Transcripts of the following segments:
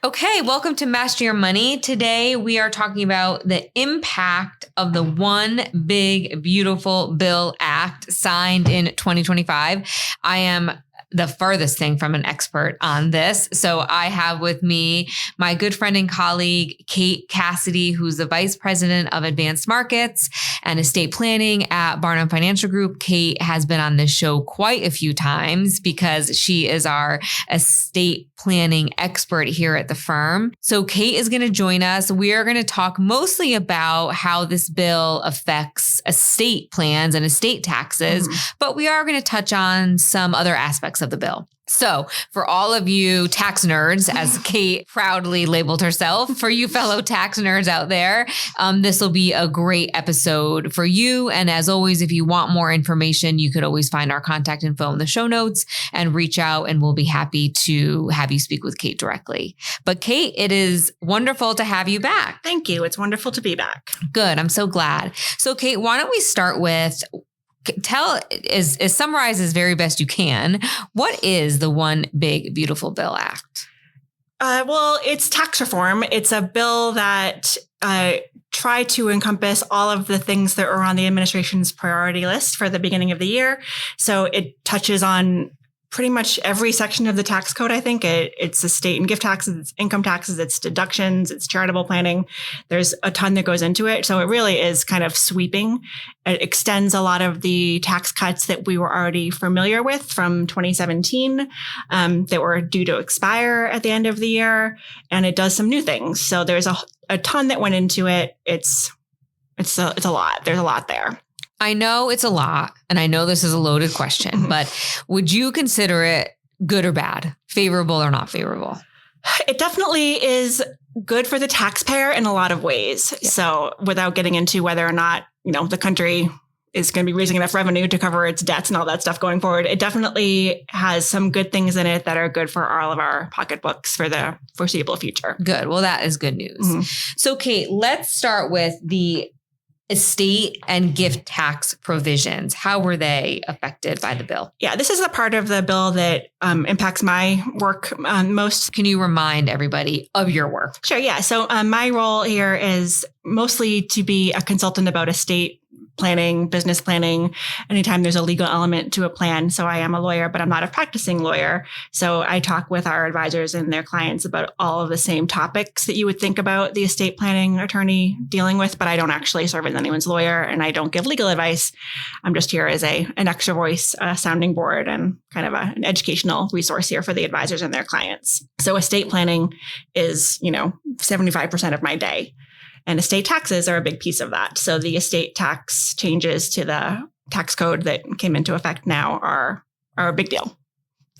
Okay, welcome to Master Your Money. Today we are talking about the impact of the One Big Beautiful Bill Act signed in 2025. I am the farthest thing from an expert on this. So I have with me my good friend and colleague, Cassidy, who's the Vice President of Advanced Markets and Estate Planning at Barnum Financial Group. Kate has been on this show quite a few times because she is our estate planning expert here at the firm. So Kate is going to join us. We are going to talk mostly about how this bill affects estate plans and estate taxes, but we are going to touch on some other aspects of the bill. So for all of you tax nerds, as Kate proudly labeled herself, for you fellow tax nerds out there, this will be a great episode for you. And as always, if you want more information, you could always find our contact info in the show notes and reach out, and we'll be happy to have you speak with Kate directly. But Kate, it is wonderful to have you back. Thank you. It's wonderful to be back. Good. I'm so glad. So Kate, why don't we start with summarize as very best you can. What is the One Big Beautiful Bill Act? Well, it's tax reform. It's a bill that tried to encompass all of the things that are on the administration's priority list for the beginning of the year. So it touches on pretty much every section of the tax code. I think it's estate and gift taxes, it's income taxes, it's deductions, it's charitable planning. There's a ton that goes into it. So it really is kind of sweeping. It extends a lot of the tax cuts that we were already familiar with from 2017 that were due to expire at the end of the year. And it does some new things. So there's a ton that went into it. It's a lot. There's a lot there. I know it's a lot, and I know this is a loaded question, but would you consider it good or bad, favorable or not favorable? It definitely is good for the taxpayer in a lot of ways. Yeah. So without getting into whether or not, the country is going to be raising enough revenue to cover its debts and all that stuff going forward, it definitely has some good things in it that are good for all of our pocketbooks for the foreseeable future. Good. Well, that is good news. So Kate, let's start with the estate and gift tax provisions. How were they affected by the bill? Yeah, this is a part of the bill that impacts my work most. Can you remind everybody of your work? Sure, yeah. So my role here is mostly to be a consultant about estate planning, business planning, anytime there's a legal element to a plan. So I am a lawyer, but I'm not a practicing lawyer. So I talk with our advisors and their clients about all of the same topics that you would think about the estate planning attorney dealing with, but I don't actually serve as anyone's lawyer and I don't give legal advice. I'm just here as an extra voice, a sounding board, and kind of an educational resource here for the advisors and their clients. So estate planning is, 75% of my day. And estate taxes are a big piece of that. So the estate tax changes to the tax code that came into effect now are a big deal.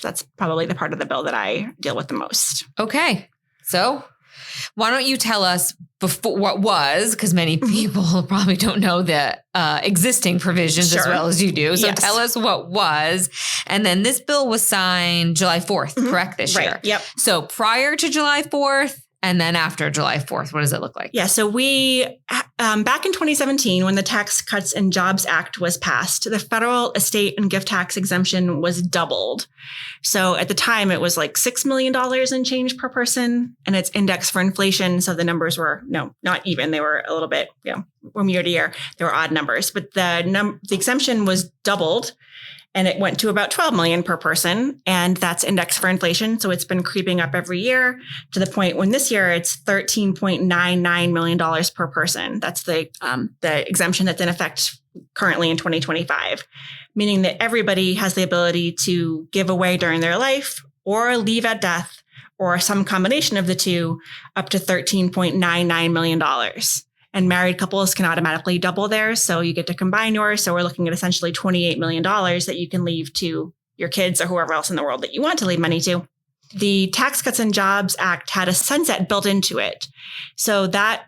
That's probably the part of the bill that I deal with the most. Okay. So why don't you tell us before what was, because many people probably don't know the existing provisions as well as you do. So tell us what was. And then this bill was signed July 4th, correct, this year? Yep. So prior to July 4th, and then after July 4th, what does it look like? Yeah. So we, back in 2017, when the Tax Cuts and Jobs Act was passed, the federal estate and gift tax exemption was doubled. So at the time, it was like $6 million in change per person, and it's indexed for inflation. So the numbers were, not even. They were a little bit, from year to year, they were odd numbers. But the exemption was doubled. And it went to about $12 million per person, and that's indexed for inflation. So it's been creeping up every year to the point when this year it's $13.99 million per person. That's the exemption that's in effect currently in 2025, meaning that everybody has the ability to give away during their life or leave at death or some combination of the two up to $13.99 million. And married couples can automatically double theirs. So you get to combine yours. So we're looking at essentially $28 million that you can leave to your kids or whoever else in the world that you want to leave money to. The Tax Cuts and Jobs Act had a sunset built into it. So that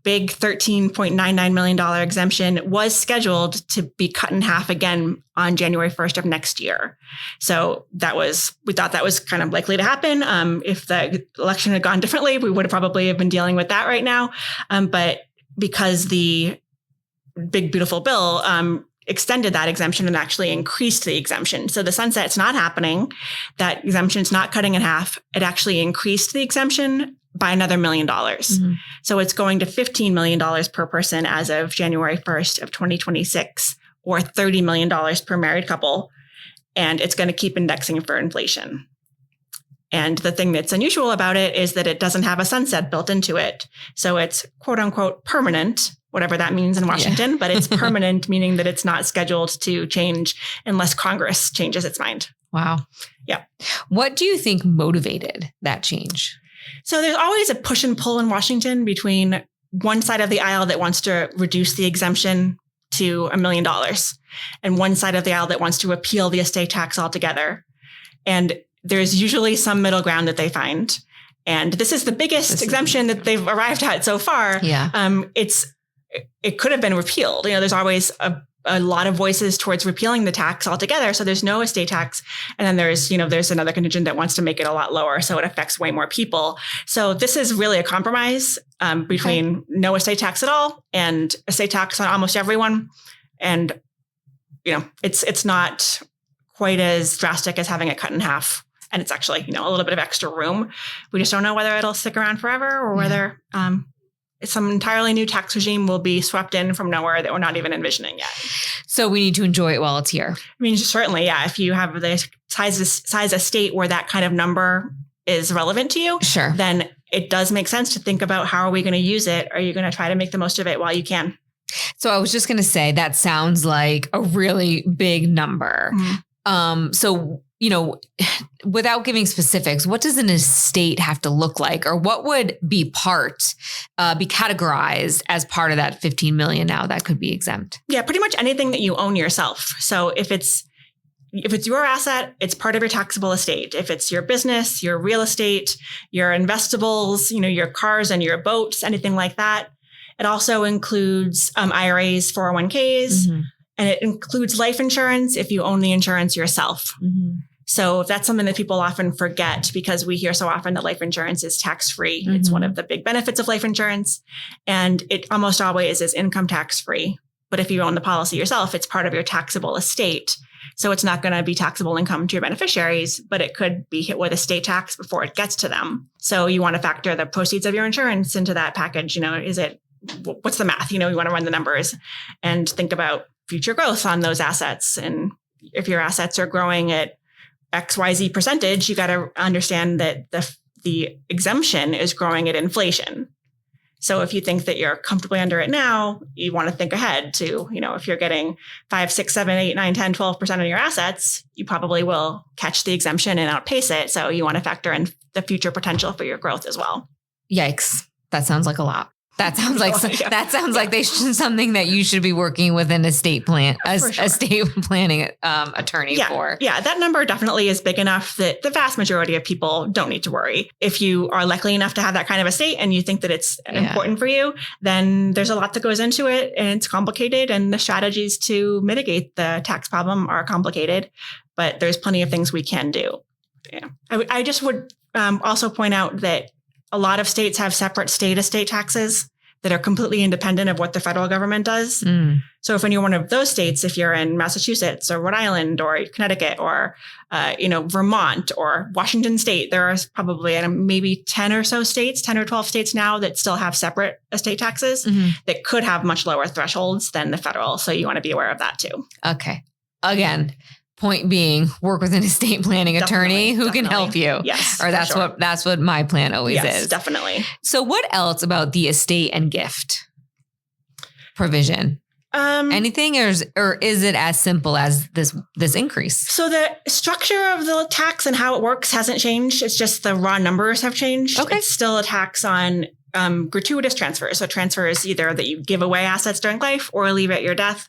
big $13.99 million exemption was scheduled to be cut in half again on January 1st of next year. So we thought that was kind of likely to happen. If the election had gone differently, we would have probably been dealing with that right now. But because the big, beautiful bill extended that exemption and actually increased the exemption. So the sunset's not happening. That exemption's not cutting in half. It actually increased the exemption by another $1 million. Mm-hmm. So it's going to $15 million per person as of January 1st of 2026, or $30 million per married couple. And it's going to keep indexing for inflation. And the thing that's unusual about it is that it doesn't have a sunset built into it. So it's quote unquote permanent, whatever that means in Washington, but it's permanent, meaning that it's not scheduled to change unless Congress changes its mind. Wow. Yeah. What do you think motivated that change? So there's always a push and pull in Washington between one side of the aisle that wants to reduce the exemption to $1 million and one side of the aisle that wants to repeal the estate tax altogether. And there's usually some middle ground that they find. And this is the biggest exemption that they've arrived at so far. Yeah. It could have been repealed. There's always a lot of voices towards repealing the tax altogether. So there's no estate tax. And then there's another contingent that wants to make it a lot lower. So it affects way more people. So this is really a compromise between no estate tax at all and estate tax on almost everyone. And, it's not quite as drastic as having it cut in half. And it's actually, a little bit of extra room. We just don't know whether it'll stick around forever or whether some entirely new tax regime will be swept in from nowhere that we're not even envisioning yet. So we need to enjoy it while it's here. I mean, certainly, yeah. If you have the size of state where that kind of number is relevant to you, sure, then it does make sense to think about how are we going to use it? Are you going to try to make the most of it while you can? So I was just going to say that sounds like a really big number. Mm-hmm. So without giving specifics, what does an estate have to look like, or what would be categorized as part of that 15 million now that could be exempt? Yeah, pretty much anything that you own yourself. So if it's your asset, it's part of your taxable estate. If it's your business, your real estate, your investables, your cars and your boats, anything like that. It also includes IRAs, 401ks, mm-hmm. and it includes life insurance if you own the insurance yourself. Mm-hmm. So that's something that people often forget because we hear so often that life insurance is tax-free. Mm-hmm. It's one of the big benefits of life insurance. And it almost always is income tax-free. But if you own the policy yourself, it's part of your taxable estate. So it's not going to be taxable income to your beneficiaries, but it could be hit with estate tax before it gets to them. So you want to factor the proceeds of your insurance into that package. What's the math? You want to run the numbers and think about future growth on those assets. And if your assets are growing at XYZ percentage, you got to understand that the exemption is growing at inflation. So if you think that you're comfortably under it now, you want to think ahead to, if you're getting 5, 6, 7, 8, 9, 10, 12% of your assets, you probably will catch the exemption and outpace it. So you want to factor in the future potential for your growth as well. Yikes. That sounds like a lot. That sounds like something that you should be working with an estate planning attorney for. Yeah, that number definitely is big enough that the vast majority of people don't need to worry. If you are likely enough to have that kind of estate and you think that it's important for you, then there's a lot that goes into it and it's complicated, and the strategies to mitigate the tax problem are complicated, but there's plenty of things we can do. Yeah. I just would also point out that a lot of states have separate state estate taxes that are completely independent of what the federal government does. Mm. So if you're one of those states, if you're in Massachusetts or Rhode Island or Connecticut or, Vermont or Washington State, there are probably maybe 10 or 12 states now that still have separate estate taxes that could have much lower thresholds than the federal. So you want to be aware of that too. Okay. Again, point being, work with an estate planning attorney who can help you. Yes. Or that's what my plan always is. Definitely. So what else about the estate and gift provision? Anything, or is it as simple as this increase? So the structure of the tax and how it works hasn't changed. It's just the raw numbers have changed. Okay. It's still a tax on gratuitous transfers. So transfers either that you give away assets during life or leave at your death.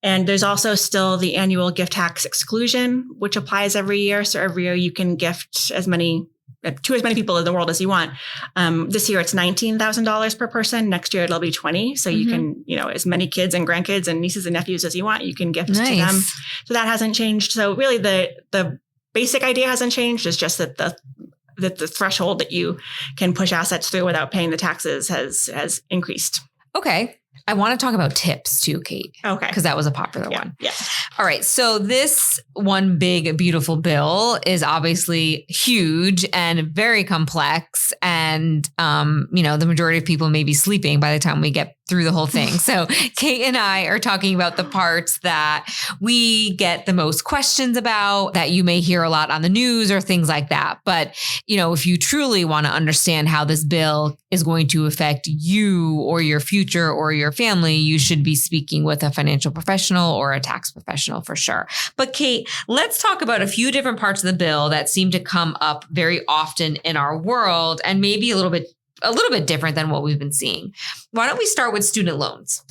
And there's also still the annual gift tax exclusion, which applies every year. So every year you can gift to as many people in the world as you want. This year it's $19,000 per person. Next year it'll be 20. So you can, as many kids and grandkids and nieces and nephews as you want, you can gift to them. So that hasn't changed. So really the basic idea hasn't changed. It's just that the threshold that you can push assets through without paying the taxes has increased. Okay. I want to talk about tips too, Kate. Okay. Because that was a popular one. Yeah. All right. So this one big, beautiful bill is obviously huge and very complex. And, the majority of people may be sleeping by the time we get through the whole thing. So Kate and I are talking about the parts that we get the most questions about, that you may hear a lot on the news or things like that. But, if you truly want to understand how this bill is going to affect you or your future or your family, you should be speaking with a financial professional or a tax professional for sure. But Kate, let's talk about a few different parts of the bill that seem to come up very often in our world and maybe a little bit different than what we've been seeing. Why don't we start with student loans?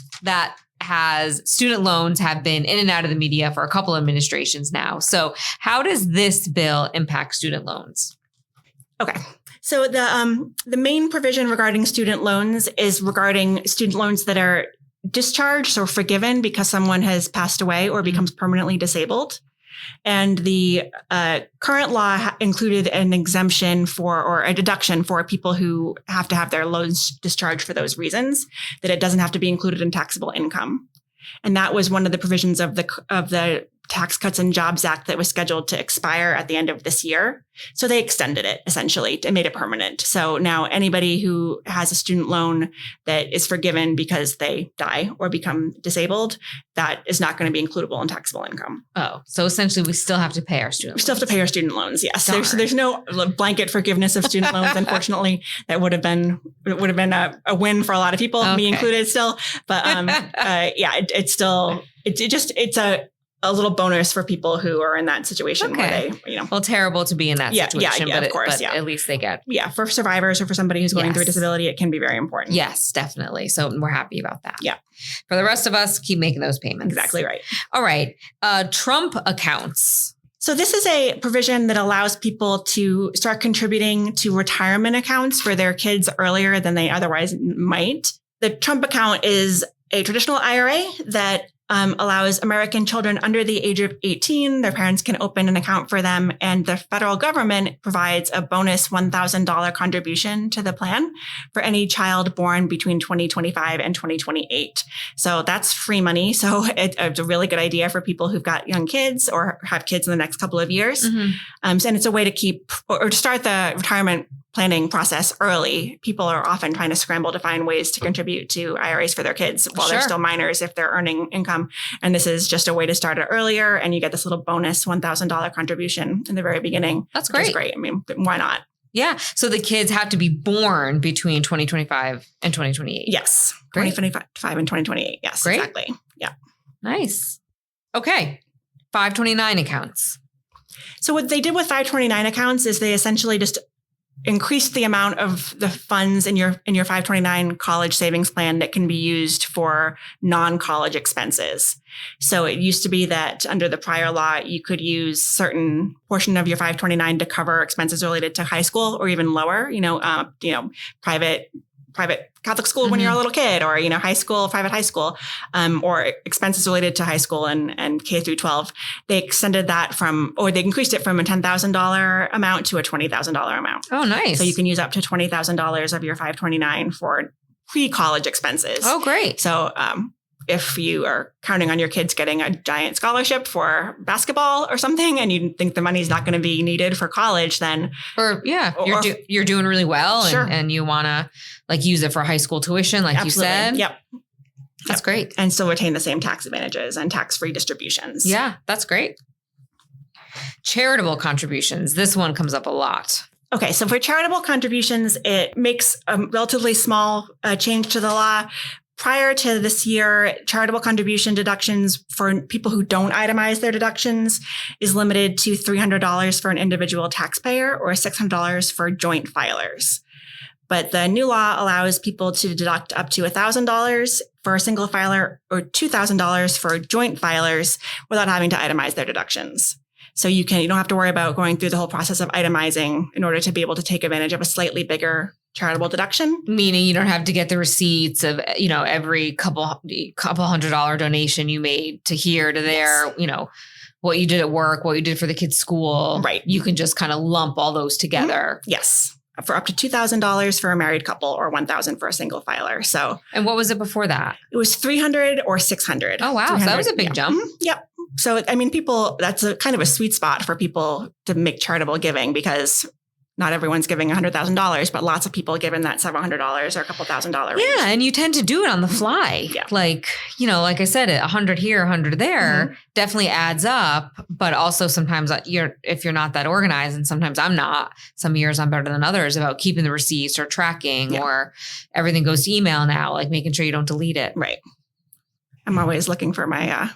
Student loans have been in and out of the media for a couple of administrations now. So how does this bill impact student loans? Okay. So the main provision regarding student loans is regarding student loans that are discharged or forgiven because someone has passed away or becomes permanently disabled. And the current law included an exemption or a deduction for people who have to have their loans discharged for those reasons, that it doesn't have to be included in taxable income. And that was one of the provisions of the Tax Cuts and Jobs Act that was scheduled to expire at the end of this year. So they extended it essentially and made it permanent. So now anybody who has a student loan that is forgiven because they die or become disabled, that is not going to be includable in taxable income. Oh, so essentially we still have to pay our student loans. We still have to pay our student loans. Yes. There's no blanket forgiveness of student loans. Unfortunately, that would have been a win for a lot of people, me included still. But it's a little bonus for people who are in that situation where they, Well, terrible to be in that situation, of course, at least they get. Yeah. For survivors or for somebody who's going through a disability, it can be very important. Yes, definitely. So we're happy about that. Yeah. For the rest of us, keep making those payments. Exactly right. All right. Trump accounts. So this is a provision that allows people to start contributing to retirement accounts for their kids earlier than they otherwise might. The Trump account is a traditional IRA that allows American children under the age of 18, their parents can open an account for them, and the federal government provides a bonus $1,000 contribution to the plan for any child born between 2025 and 2028. So that's free money. So it's a really good idea for people who've got young kids or have kids in the next couple of years. Mm-hmm. And it's a way to keep or to start the retirement planning process early. People are often trying to scramble to find ways to contribute to IRAs for their kids while they're still minors if they're earning income. And this is just a way to start it earlier. And you get this little bonus $1,000 contribution in the very beginning. That's great. Which is great. I mean, why not? Yeah. So the kids have to be born between 2025 and 2028. Yes. Great. 2025 and 2028. Yes, great. Exactly. Yeah. Nice. Okay. 529 accounts. So what they did with 529 accounts is they essentially just increased the amount of the funds in your 529 college savings plan that can be used for non-college expenses. So it used to be that under the prior law, you could use certain portion of your 529 to cover expenses related to high school or even lower, private Catholic school when you're a little kid, or, private high school, or expenses related to high school and K through 12. They extended that they increased it from a $10,000 amount to a $20,000 amount. Oh, nice. So you can use up to $20,000 of your 529 for pre-college expenses. Oh, great. So, if you are counting on your kids getting a giant scholarship for basketball or something, and you think the money's not going to be needed for college, then you're doing really well, sure. and you want to use it for high school tuition, like Absolutely. You said. Yep, that's great, and still retain the same tax advantages and tax-free distributions. Yeah, that's great. Charitable contributions. This one comes up a lot. Okay, so for charitable contributions, it makes a relatively small change to the law. Prior to this year, charitable contribution deductions for people who don't itemize their deductions is limited to $300 for an individual taxpayer or $600 for joint filers. But the new law allows people to deduct up to $1,000 for a single filer or $2,000 for joint filers without having to itemize their deductions. So you don't have to worry about going through the whole process of itemizing in order to be able to take advantage of a slightly bigger charitable deduction. Meaning you don't have to get the receipts of, every couple $100 donation you made to here to there, what you did at work, what you did for the kids' school. Right. You can just kind of lump all those together. Mm-hmm. Yes. for up to $2,000 for a married couple or $1,000 for a single filer. So, And what was it before that? it was $300 or $600. Oh, wow. So that was a big jump. Mm-hmm. Yep. So, I mean, that's a kind of a sweet spot for people to make charitable giving, because not everyone's giving $100,000, but lots of people giving that several $100s or a couple $1,000 range. Yeah. And you tend to do it on the fly. Yeah. Like, like I said, 100 here, 100 there definitely adds up. But also sometimes if you're not that organized, and sometimes I'm not, some years I'm better than others about keeping the receipts or tracking, or everything goes to email now, like making sure you don't delete it. Right. I'm always looking for my,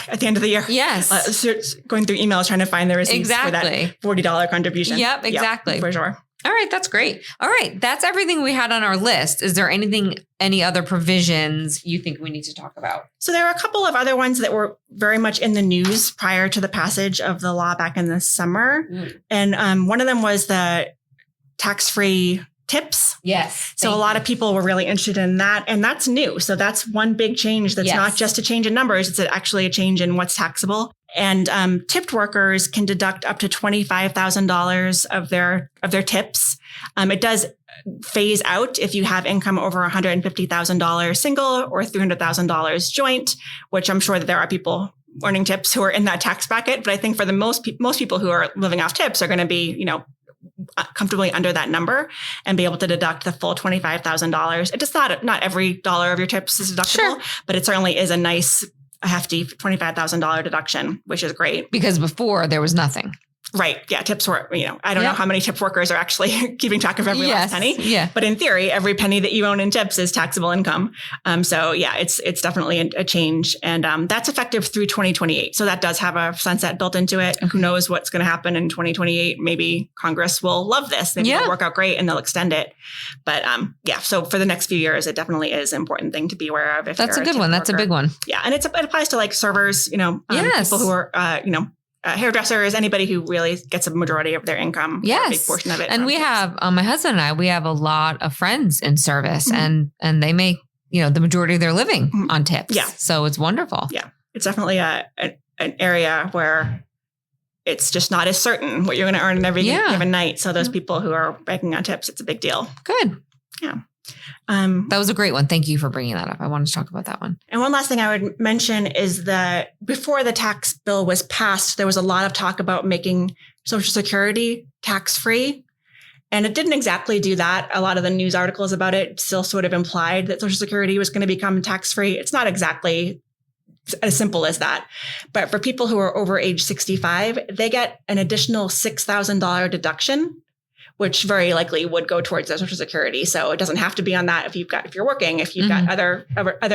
at the end of the year. Yes. Going through emails, trying to find the receipts for Exactly. that $40 contribution. Yep, exactly. Yep, for sure. All right. That's great. All right. That's everything we had on our list. Is there any other provisions you think we need to talk about? So there are a couple of other ones that were very much in the news prior to the passage of the law back in the summer. And one of them was the tax-free tips. Yes. So a lot of people were really interested in that. And that's new. So that's one big change. That's not just a change in numbers. It's actually a change in what's taxable. And tipped workers can deduct up to $25,000 of their tips. It does phase out if you have income over $150,000 single or $300,000 joint, which I'm sure that there are people earning tips who are in that tax bracket. But I think for the most people who are living off tips are going to be, comfortably under that number and be able to deduct the full $25,000. It does not every dollar of your tips is deductible, but it certainly is a hefty $25,000 deduction, which is great. Because before there was nothing. Right. Yeah. Tips were, I don't know how many tip workers are actually keeping track of every last penny. Yeah. But in theory, every penny that you own in tips is taxable income. So yeah, it's definitely a change. And that's effective through 2028. So that does have a sunset built into it. Who knows what's going to happen in 2028? Maybe Congress will love this. Maybe it'll work out great and they'll extend it. But so for the next few years, it definitely is an important thing to be aware of. That's a good one. That's a big one. Yeah. And it applies to like servers, people who are, hairdressers, anybody who really gets a majority of their income, a big portion of it. And we have, my husband and I, we have a lot of friends in service and they make, the majority of their living on tips. Yeah. So it's wonderful. Yeah. It's definitely an area where it's just not as certain what you're going to earn in every given night. So those people who are banking on tips, it's a big deal. Good. Yeah. That was a great one. Thank you for bringing that up. I wanted to talk about that one. And one last thing I would mention is that before the tax bill was passed, there was a lot of talk about making Social Security tax-free. And it didn't exactly do that. A lot of the news articles about it still sort of implied that Social Security was going to become tax-free. It's not exactly as simple as that. But for people who are over age 65, they get an additional $6,000 deduction, which very likely would go towards their Social Security. So it doesn't have to be on that if you're working, if you've got other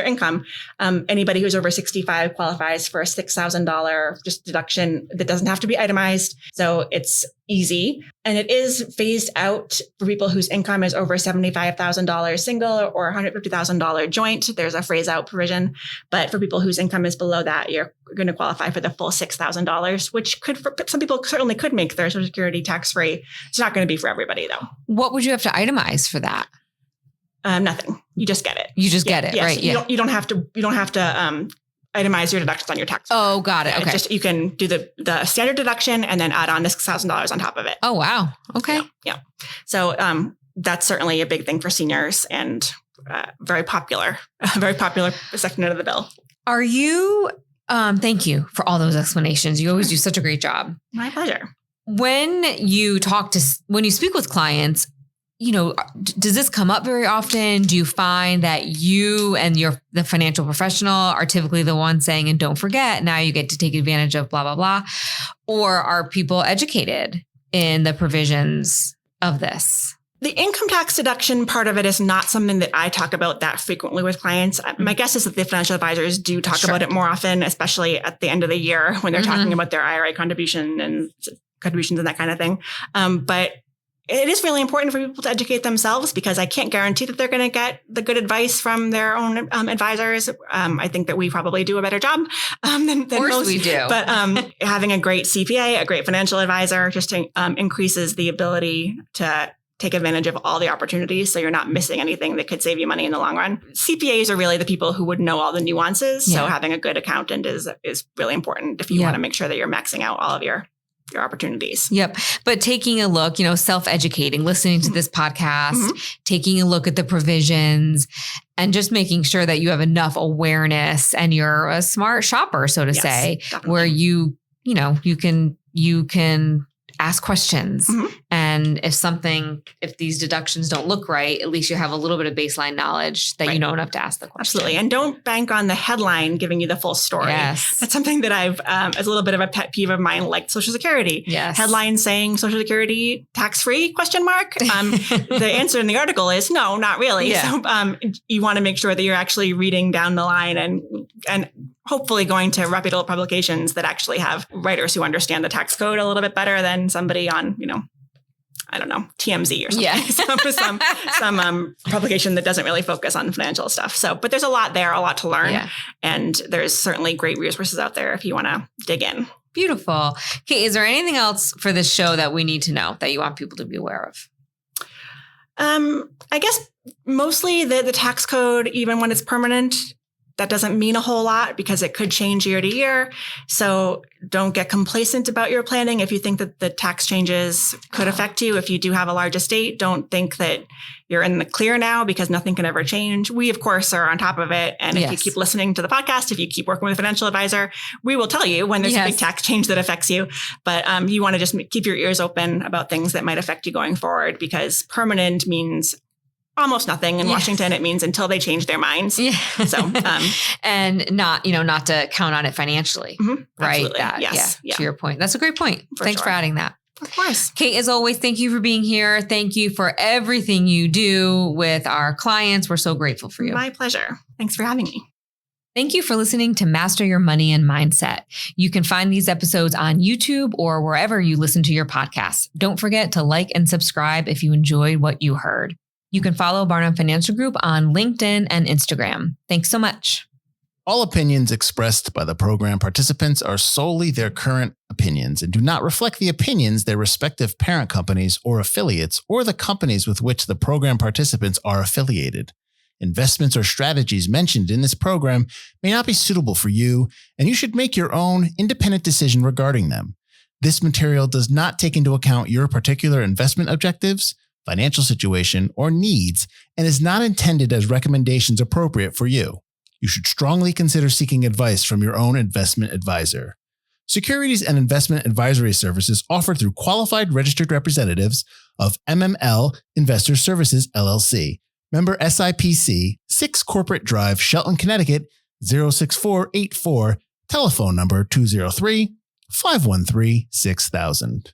income. Anybody who's over 65 qualifies for a $6,000 just deduction that doesn't have to be itemized. So it's easy. And it is phased out for people whose income is over $75,000 single or $150,000 joint. There's a phase out provision. But for people whose income is below that, you're going to qualify for the full $6,000, which for some people certainly could make their Social Security tax-free. It's not going to be for everybody though. What would you have to itemize for that? Nothing. You just get it. You just get it, yes. right? Yeah. You don't have to itemize your deductions on your tax. Oh, got it. Okay. You can do the standard deduction and then add on this $6,000 on top of it. Oh, wow. Okay. Yeah. So that's certainly a big thing for seniors and very popular section of the bill. Are you, thank you for all those explanations. You always do such a great job. My pleasure. When you speak with clients, does this come up very often? Do you find that you and the financial professional are typically the ones saying, and don't forget, now you get to take advantage of blah, blah, blah? Or are people educated in the provisions of this? The income tax deduction part of it is not something that I talk about that frequently with clients. My guess is that the financial advisors do talk about it more often, especially at the end of the year when they're talking about their IRA contributions and that kind of thing. But it is really important for people to educate themselves because I can't guarantee that they're going to get the good advice from their own advisors. I think that we probably do a better job than most. Of course we do. But having a great CPA, a great financial advisor, just increases the ability to take advantage of all the opportunities so you're not missing anything that could save you money in the long run. CPAs are really the people who would know all the nuances. Yeah. So having a good accountant is really important if you want to make sure that you're maxing out all of your your opportunities. Yep. But taking a look, self-educating, listening to this podcast, taking a look at the provisions and just making sure that you have enough awareness and you're a smart shopper, so to say, definitely. where you can ask questions. And if these deductions don't look right, at least you have a little bit of baseline knowledge that you know enough to ask the question. Absolutely. And don't bank on the headline giving you the full story. Yes. That's something that I've, as a little bit of a pet peeve of mine, like Social Security. Yes. Headline saying Social Security tax-free ? The answer in the article is no, not really. Yeah. So you want to make sure that you're actually reading down the line and hopefully going to reputable publications that actually have writers who understand the tax code a little bit better than somebody on, I don't know, TMZ or something. Yeah. some publication that doesn't really focus on financial stuff. So, but there's a lot there, a lot to learn. Yeah. And there's certainly great resources out there if you want to dig in. Beautiful. Okay. Is there anything else for this show that we need to know that you want people to be aware of? I guess mostly the tax code, even when it's permanent, that doesn't mean a whole lot because it could change year to year. So don't get complacent about your planning. If you think that the tax changes could affect you, if you do have a large estate, don't think that you're in the clear now because nothing can ever change. We, of course, are on top of it. And if you keep listening to the podcast, if you keep working with a financial advisor, we will tell you when there's a big tax change that affects you. But you want to just keep your ears open about things that might affect you going forward because permanent means almost nothing. In Washington, it means until they change their minds. Yeah. So, and not to count on it financially, right? Absolutely. To your point. That's a great point. Thanks for adding that. Of course. Kate, as always, thank you for being here. Thank you for everything you do with our clients. We're so grateful for you. My pleasure. Thanks for having me. Thank you for listening to Master Your Money and Mindset. You can find these episodes on YouTube or wherever you listen to your podcasts. Don't forget to like and subscribe if you enjoyed what you heard. You can follow Barnum Financial Group on LinkedIn and Instagram. Thanks so much. All opinions expressed by the program participants are solely their current opinions and do not reflect the opinions their respective parent companies or affiliates or the companies with which the program participants are affiliated. Investments or strategies mentioned in this program may not be suitable for you, and you should make your own independent decision regarding them. This material does not take into account your particular investment objectives, financial situation, or needs, and is not intended as recommendations appropriate for you. You should strongly consider seeking advice from your own investment advisor. Securities and investment advisory services offered through qualified registered representatives of MML Investor Services, LLC. Member SIPC, 6 Corporate Drive, Shelton, Connecticut, 06484, telephone number 203-513-6000.